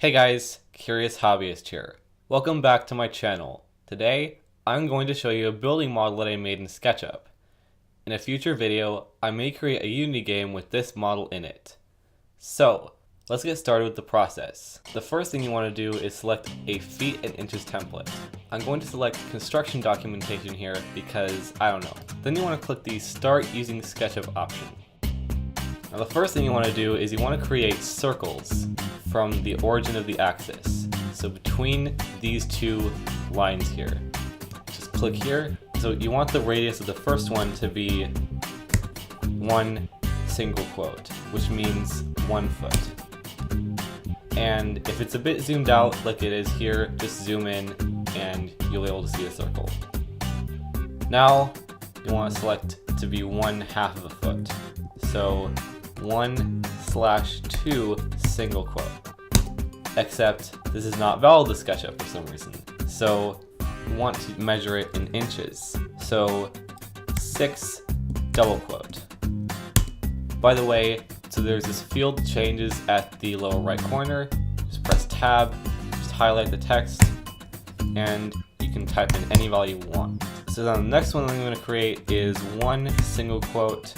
Hey guys, Curious Hobbyist here. Welcome back to my channel. Today, I'm going to show you a building model that I made in SketchUp. In a future video, I may create a Unity game with this model in it. So, let's get started with the process. The first thing you want to do is select a feet and inches template. I'm going to select construction documentation here because, I don't know. Then you want to click the Start Using SketchUp option. Now the first thing you want to do is you want to create circles from the origin of the axis. So between these two lines here. Just click here. So you want the radius of the first one to be one single quote, which means 1 foot. And if it's a bit zoomed out like it is here, just zoom in and you'll be able to see a circle. Now you want to select to be 1/2 of a foot. So 1/2 single quote. Except this is not valid to SketchUp for some reason. So you want to measure it in inches. So 6 double quote. By the way, so there's this field changes at the lower right corner. Just press tab, just highlight the text, and you can type in any value you want. So then the next one I'm going to create is 1 single quote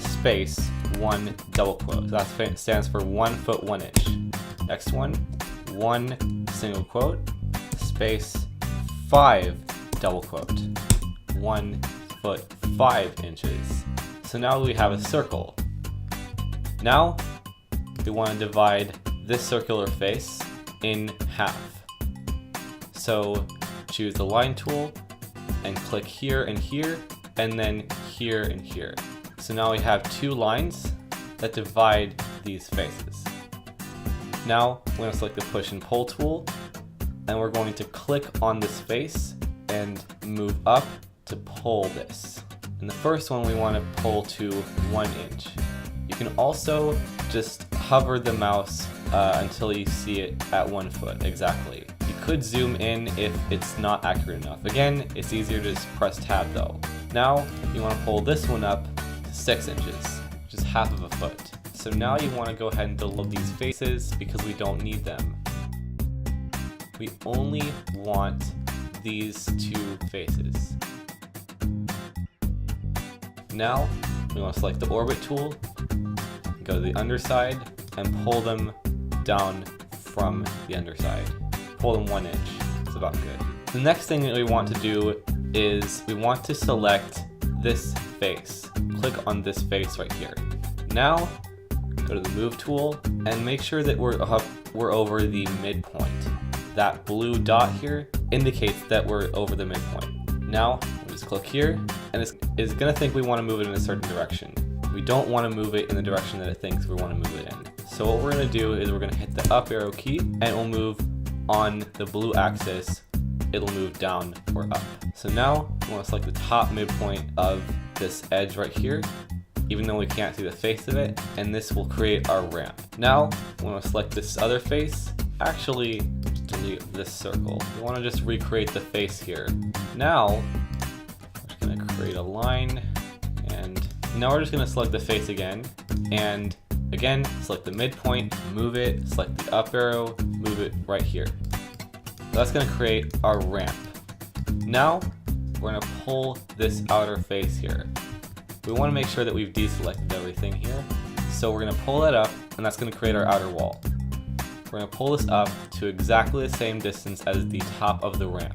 space 1 double quote. So that stands for 1 foot 1 inch. Next one, 1 single quote space 5 double quote. 1 foot 5 inches. So now we have a circle. Now we want to divide this circular face in half. So choose the line tool and click here and here, and then here and here. So now we have 2 lines that divide these faces. Now we're going to select the push and pull tool, and we're going to click on this face and move up to pull this. And the first one we want to pull to 1 inch. You can also just hover the mouse until you see it at 1 foot exactly. You could zoom in if it's not accurate enough. Again, it's easier to just press tab though. Now you want to pull this one up to 6 inches, which is 1/2 of a foot. So now you want to go ahead and delete these faces because we don't need them. We only want these 2 faces. Now we want to select the orbit tool, go to the underside, and pull them down from the underside. Pull them 1 inch. It's about good. The next thing that we want to do is we want to select this face. Click on this face right here. Now go to the move tool and make sure that we're over the midpoint. That blue dot here indicates that we're over the midpoint. Now we'll just click here, and it's gonna think we want to move it in a certain direction. We don't want to move it in the direction that it thinks we want to move it in. So what we're going to do is we're going to hit the up arrow key, and it will move on the blue axis. It'll move down or up. So now we want to select the top midpoint of this edge right here, even though we can't see the face of it, and this will create our ramp. Now we want to select this other face. Actually, delete this circle. We want to just recreate the face here. Now we're just going to create a line, and now we're just going to select the face again, and again, select the midpoint, move it, select the up arrow, move it right here. So that's going to create our ramp. Now, we're going to pull this outer face here. We want to make sure that we've deselected everything here. So we're going to pull that up, and that's going to create our outer wall. We're going to pull this up to exactly the same distance as the top of the ramp.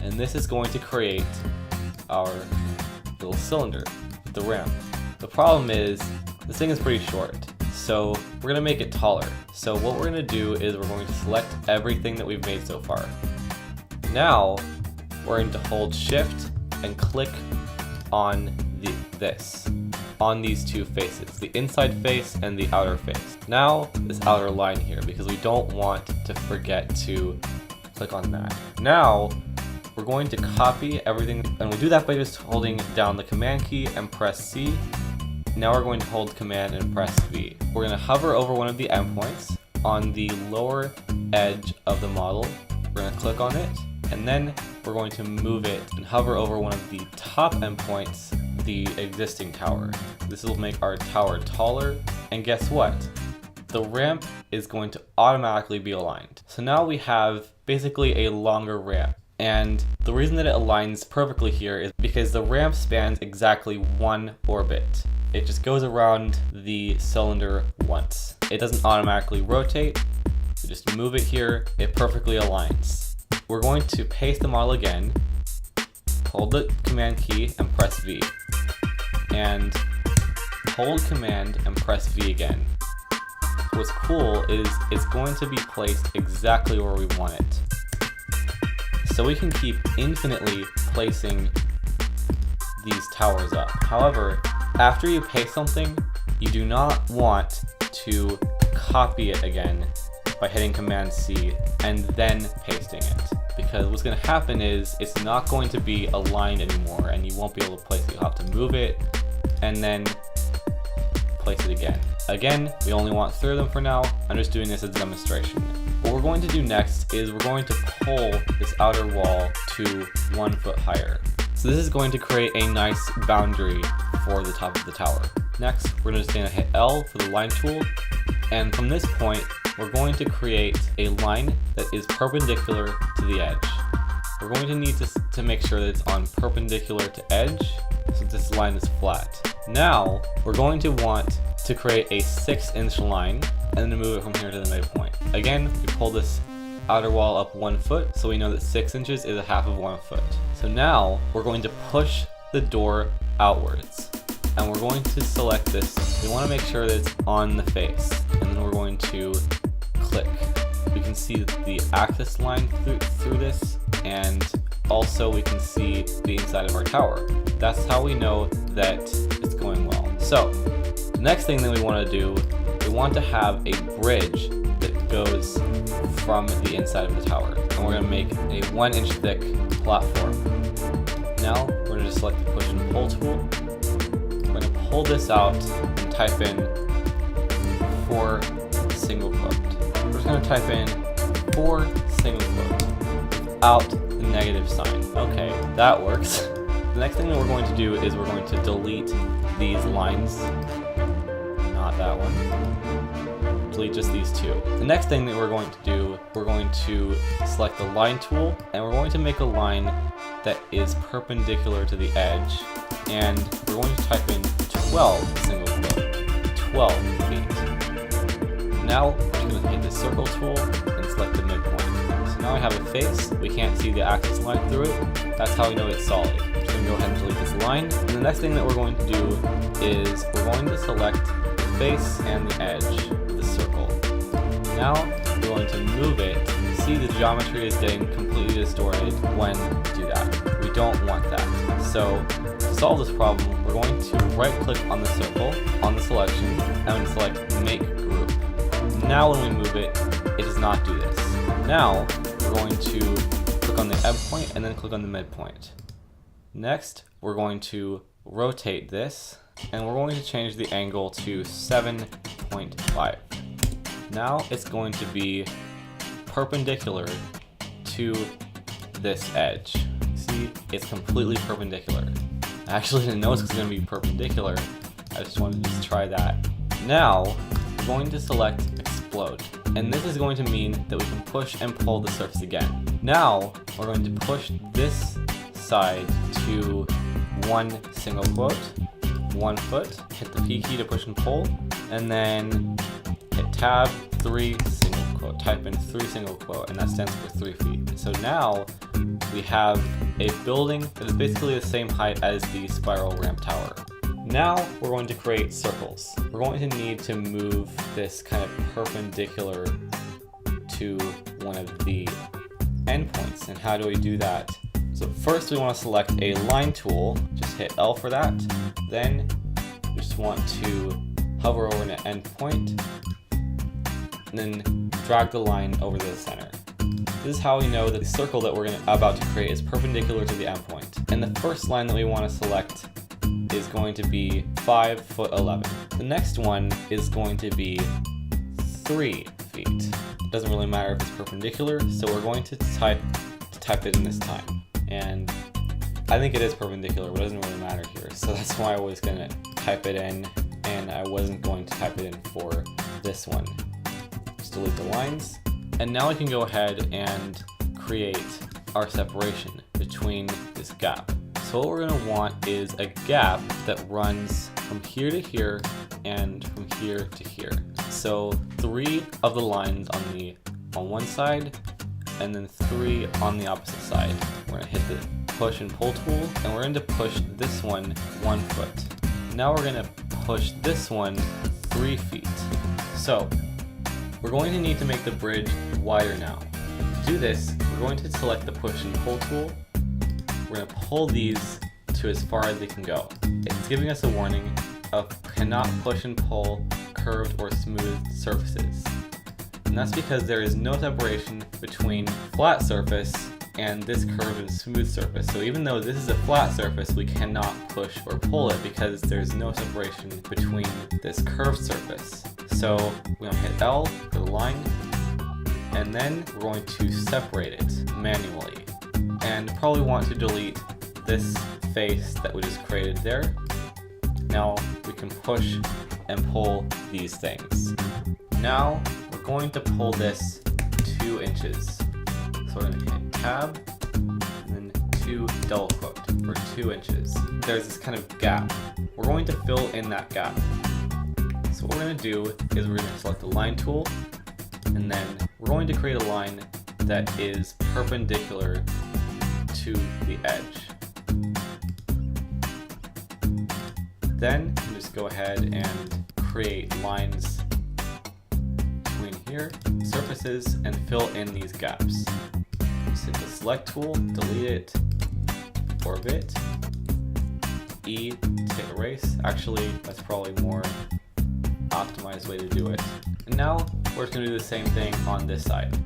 And this is going to create our little cylinder, the ramp. The problem is, this thing is pretty short, so we're going to make it taller. So what we're going to do is we're going to select everything that we've made so far. Now, we're going to hold shift and click on on these 2 faces, the inside face and the outer face. Now, this outer line here, because we don't want to forget to click on that. Now, we're going to copy everything, and we do that by just holding down the command key and press C. Now we're going to hold command and press V. We're going to hover over one of the endpoints on the lower edge of the model. We're going to click on it, and then we're going to move it and hover over one of the top endpoints, the existing tower. This will make our tower taller, and guess what? The ramp is going to automatically be aligned. So now we have basically a longer ramp. And the reason that it aligns perfectly here is because the ramp spans exactly one orbit. It just goes around the cylinder once. It doesn't automatically rotate. You just move it here, it perfectly aligns. We're going to paste the model again, hold the command key and press V. And hold command and press V again. What's cool is it's going to be placed exactly where we want it. So we can keep infinitely placing these towers up. However, after you paste something, you do not want to copy it again by hitting Command C and then pasting it. Because what's going to happen is it's not going to be aligned anymore and you won't be able to place it. You'll have to move it and then place it again. Again, we only want 3 of them for now. I'm just doing this as a demonstration. What we're going to do next is we're going to pull this outer wall to 1 foot higher. So this is going to create a nice boundary for the top of the tower. Next, we're just going to hit L for the line tool. And from this point, we're going to create a line that is perpendicular to the edge. We're going to need to make sure that it's on perpendicular to edge, so this line is flat. Now, we're going to want to create a 6-inch line and then move it from here to the midpoint. Again, we pull this outer wall up 1 foot, so we know that 6 inches is a half of 1 foot. So now, we're going to push the door outwards. And we're going to select this. We want to make sure that it's on the face. And then we're going to click. We can see the axis line through this, and also we can see the inside of our tower. That's how we know that it's going well. So, the next thing that we want to do, we want to have a bridge that goes from the inside of the tower. And we're going to make a 1-inch thick platform. Now, we're going to just select the push and pull tool. We're going to pull this out and type in 4 single quote. We're just going to type in 4 single quote without the negative sign. Okay, that works. The next thing that we're going to do is we're going to delete these lines. Not that one. Delete just these 2. The next thing that we're going to do, we're going to select the line tool and we're going to make a line that is perpendicular to the edge. And we're going to type in 12 single quote, 12 feet. Now we're just going to hit the circle tool and select the midpoint. So now I have a face, we can't see the axis line through it, that's how we know it's solid. I'm just going to go ahead and delete this line. And the next thing that we're going to do is we're going to select the face and the edge of the circle. Now we're going to move it. See, the geometry is getting completely distorted when we do that. We don't want that. So to solve this problem, we're going to right click on the circle, on the selection, and select Make Group. Now when we move it, it does not do this. Now we're going to click on the endpoint and then click on the midpoint. Next, we're going to rotate this and we're going to change the angle to 7.5. Now it's going to be perpendicular to this edge. See, it's completely perpendicular. I actually didn't know it was going to be perpendicular. I just wanted to try that. Now, we're going to select Explode. And this is going to mean that we can push and pull the surface again. Now, we're going to push this side to 1 single quote, 1 foot, hit the P key to push and pull, and then hit Tab, 3 single quote, type in 3 single quote, and that stands for 3 feet. So now we have a building that is basically the same height as the spiral ramp tower. Now we're going to create circles. We're going to need to move this kind of perpendicular to one of the endpoints. And how do we do that? So first we want to select a line tool, just hit L for that. Then we just want to hover over an endpoint and then drag the line over to the center. This is how we know that the circle that we're about to create is perpendicular to the endpoint. And the first line that we want to select is going to be 5 foot 11. The next one is going to be 3 feet. It doesn't really matter if it's perpendicular, so we're going to type it in this time. And I think it is perpendicular, but it doesn't really matter here. So that's why I was going to type it in, and I wasn't going to type it in for this one. Just delete the lines. And now we can go ahead and create our separation between this gap. So what we're going to want is a gap that runs from here to here and from here to here. So 3 of the lines on one side and then 3 on the opposite side. We're going to hit the push and pull tool, and we're going to push this one 1 foot. Now we're going to push this one 3 feet. So we're going to need to make the bridge wider now. To do this, we're going to select the push and pull tool. We're going to pull these to as far as they can go. It's giving us a warning of cannot push and pull curved or smooth surfaces. And that's because there is no separation between flat surface and this curved and smooth surface. So even though this is a flat surface, we cannot push or pull it because there's no separation between this curved surface. So we're going to hit L for the line, and then we're going to separate it manually. And probably want to delete this face that we just created there. Now we can push and pull these things. Now we're going to pull this 2 inches. So we're going to hit Tab and then 2 double quote for 2 inches. There's this kind of gap. We're going to fill in that gap. So what we're going to do is we're going to select the line tool, and then we're going to create a line that is perpendicular to the edge. Then you can just go ahead and create lines between here, surfaces, and fill in these gaps. Just hit the select tool, delete it, orbit, E to erase. Actually, that's probably more optimized way to do it. And now we're just going to do the same thing on this side.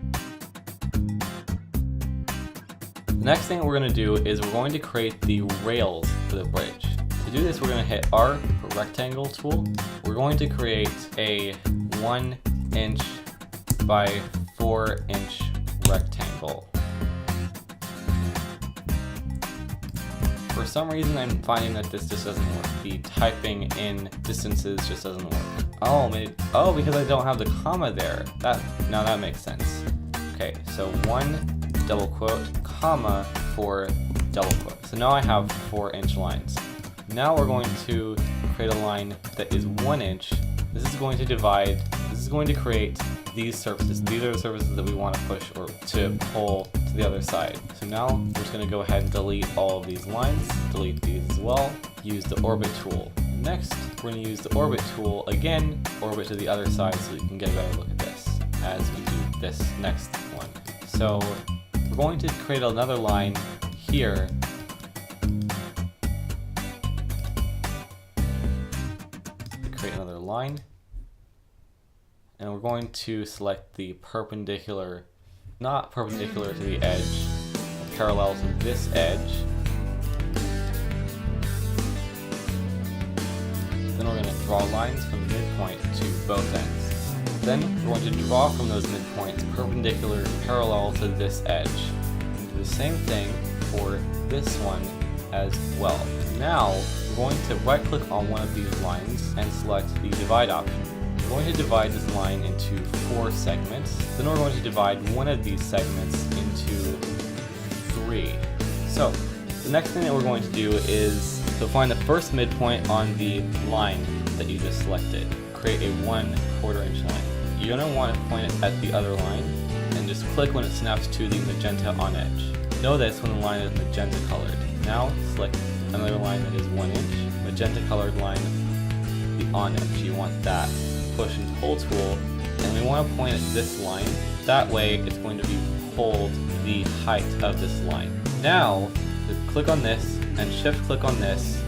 The next thing we're going to do is we're going to create the rails for the bridge. To do this, we're going to hit R for rectangle tool. We're going to create a 1 inch by 4 inch rectangle. For some reason, I'm finding that this just doesn't work. The typing in distances just doesn't work. Oh, because I don't have the comma there. Now that makes sense. Okay, so 1 double quote, comma, 4 double quote. So now I have 4 inch lines. Now we're going to create a line that is 1 inch. This is going to create these surfaces. These are the surfaces that we want to push or to pull to the other side. So now we're just going to go ahead and delete all of these lines, delete these as well, use the orbit tool. Next, we're going to use the orbit tool again, orbit to the other side so you can get a better look at this as we do this next one. So we're going to create another line here. Create another line. And we're going to select the perpendicular, not perpendicular to the edge, parallel to this edge. Then we're going to draw lines from midpoint to both ends. Then we're going to draw from those midpoints perpendicular parallel to this edge. And do the same thing for this one as well. Now we're going to right click on one of these lines and select the divide option. We're going to divide this line into 4 segments. Then we're going to divide one of these segments into 3. So the next thing that we're going to do is to find the first midpoint on the line that you just selected. Create a 1/4 inch line. You're going to want to point it at the other line and just click when it snaps to the magenta on edge. Know this when the line is magenta colored. Now select another line that is 1 inch, magenta colored line, the on edge. You want that. Push and pull tool, and we want to point at this line. That way it's going to be pulled the height of this line. Now just click on this and shift click on this,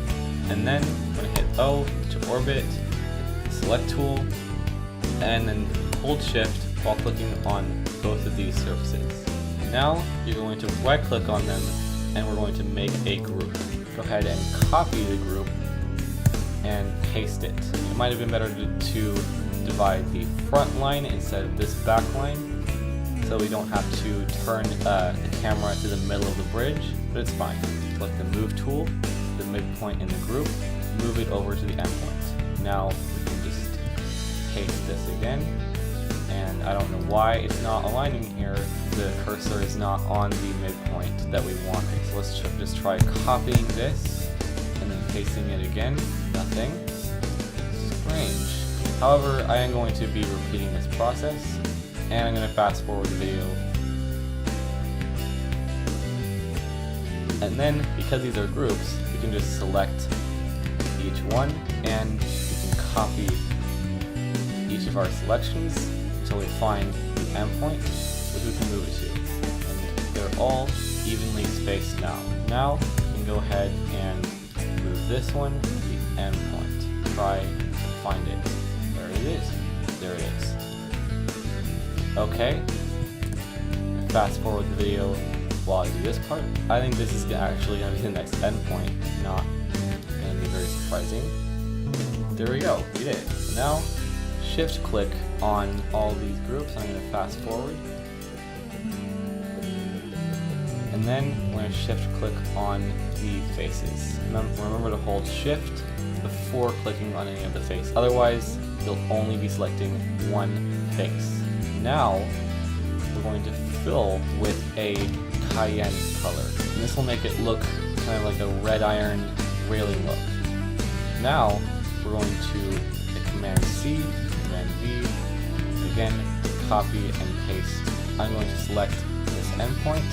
and then I'm going to hit O to orbit, select tool, and then hold shift while clicking on both of these surfaces. Now you're going to right click on them and we're going to make a group. Go ahead and copy the group and paste it. It might have been better to divide the front line instead of this back line, so we don't have to turn the camera to the middle of the bridge, but it's fine. Select the move tool, the midpoint in the group, move it over to the endpoint. Now we can just paste this again and and I don't know why it's not aligning here. The cursor is not on the midpoint that we wanted. So let's just try copying this and then pasting it again. Nothing. Strange. However, I am going to be repeating this process, and I'm going to fast forward the video. And then, because these are groups, we can just select each one, and we can copy each of our selections until we find the endpoint, which we can move it to. And they're all evenly spaced now. Now, we can go ahead and move this one to the endpoint. Try to find it. There it is. There it is. Okay. Fast forward the video while I do this part. I think this is actually going to be the next endpoint, not going to be very surprising. There we go, we did it. Now, shift click on all these groups. I'm going to fast forward. And then we're going to shift click on the faces. Remember to hold shift before clicking on any of the faces. Otherwise, you'll only be selecting one face. Now, we're going to fill with a cayenne color. And this will make it look kind of like a red iron railing look. Now, we're going to hit Command C, Command V, again, copy and paste. I'm going to select this endpoint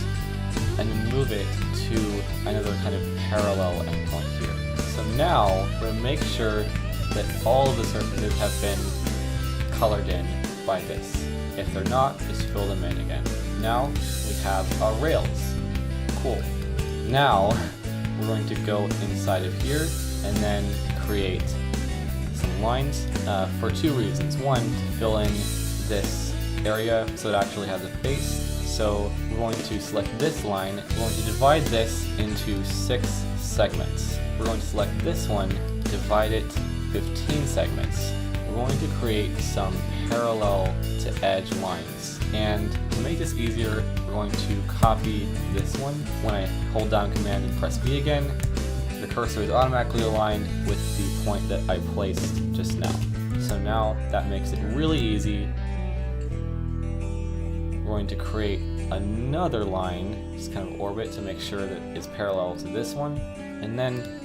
and then move it to another kind of parallel endpoint here. So now, we're going to make sure that all of the surfaces have been colored in by this. If they're not, just fill them in again. Now, we have our rails. Cool. Now, we're going to go inside of here and then create some lines for two reasons. One, to fill in this area so it actually has a face. So we're going to select this line. We're going to divide this into 6 segments. We're going to select this one, divide it 15 segments. We're going to create some parallel to edge lines. And to make this easier, we're going to copy this one. When I hold down Command and press V again, the cursor is automatically aligned with the point that I placed just now. So now that makes it really easy. We're going to create another line, just kind of orbit to make sure that it's parallel to this one. And then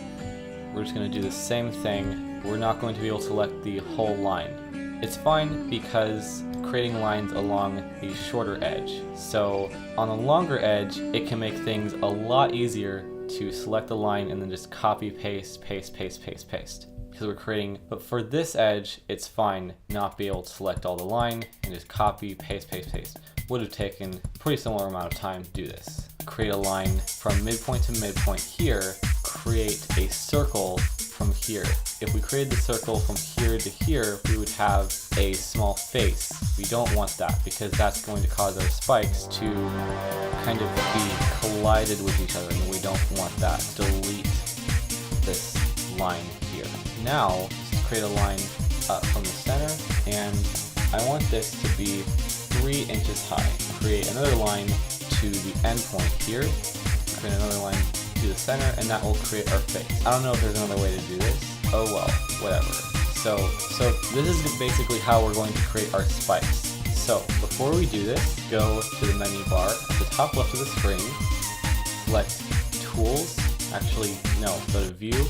we're just going to do the same thing. We're not going to be able to select the whole line. It's fine because creating lines along the shorter edge. So on the longer edge, it can make things a lot easier to select a line and then just copy, paste, paste, paste, paste, paste. Because we're creating, but for this edge, it's fine not be able to select all the line and just copy, paste, paste, paste. Would have taken a pretty similar amount of time to do this. Create a line from midpoint to midpoint here, create a circle from here. If we created the circle from here to here, we would have a small face. We don't want that because that's going to cause our spikes to kind of be collided with each other, and we don't want that. Delete this line here. Now, let's create a line up from the center, and I want this to be 3 inches high. Create another line to the endpoint here. Create another line to the center, and that will create our face. I don't know if there's another way to do this. Oh well, whatever. So this is basically how we're going to create our spikes. So before we do this, go to the menu bar at the top left of the screen, select Tools. Actually, no, go to View,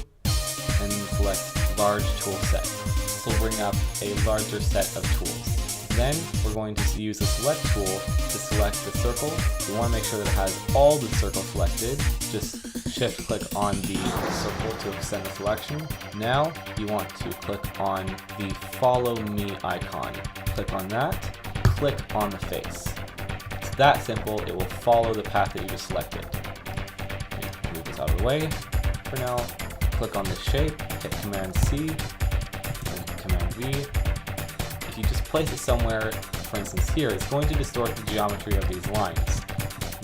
and select Large Tool Set. This will bring up a larger set of tools. Then we're going to use the Select tool to select the circle. We want to make sure that it has all the circles selected. Just shift click on the circle to extend the selection. Now you want to click on the Follow Me icon. Click on that, click on the face. It's that simple, it will follow the path that you just selected. Move this out of the way. For now, click on the shape, hit Command C, and Command V. If you just place it somewhere, for instance here, it's going to distort the geometry of these lines.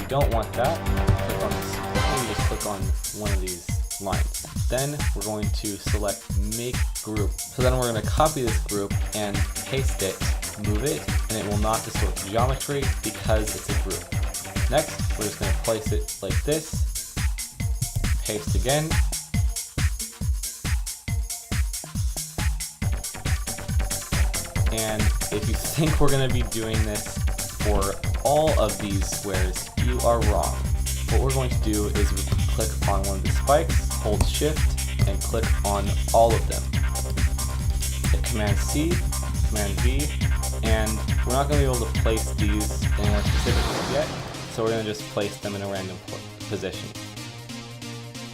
You don't want that. Click on this, or you just click on one of these lines. Then we're going to select Make Group. So then we're going to copy this group and paste it, move it, and it will not distort the geometry because it's a group. Next, we're just going to place it like this, paste again, And if you think we're going to be doing this for all of these squares, you are wrong. What we're going to do is click on one of the spikes, hold shift, and click on all of them. Hit Command C, Command V, and we're not going to be able to place these anywhere specific yet, so we're going to just place them in a random position.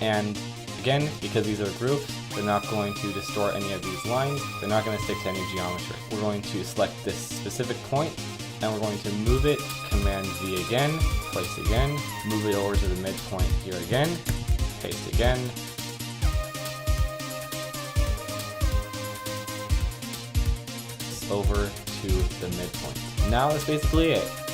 And again, because these are groups, they're not going to distort any of these lines, they're not going to stick to any geometry. We're going to select this specific point, and we're going to move it, Command V again, place again, move it over to the midpoint here again, paste again, over to the midpoint. Now that's basically it.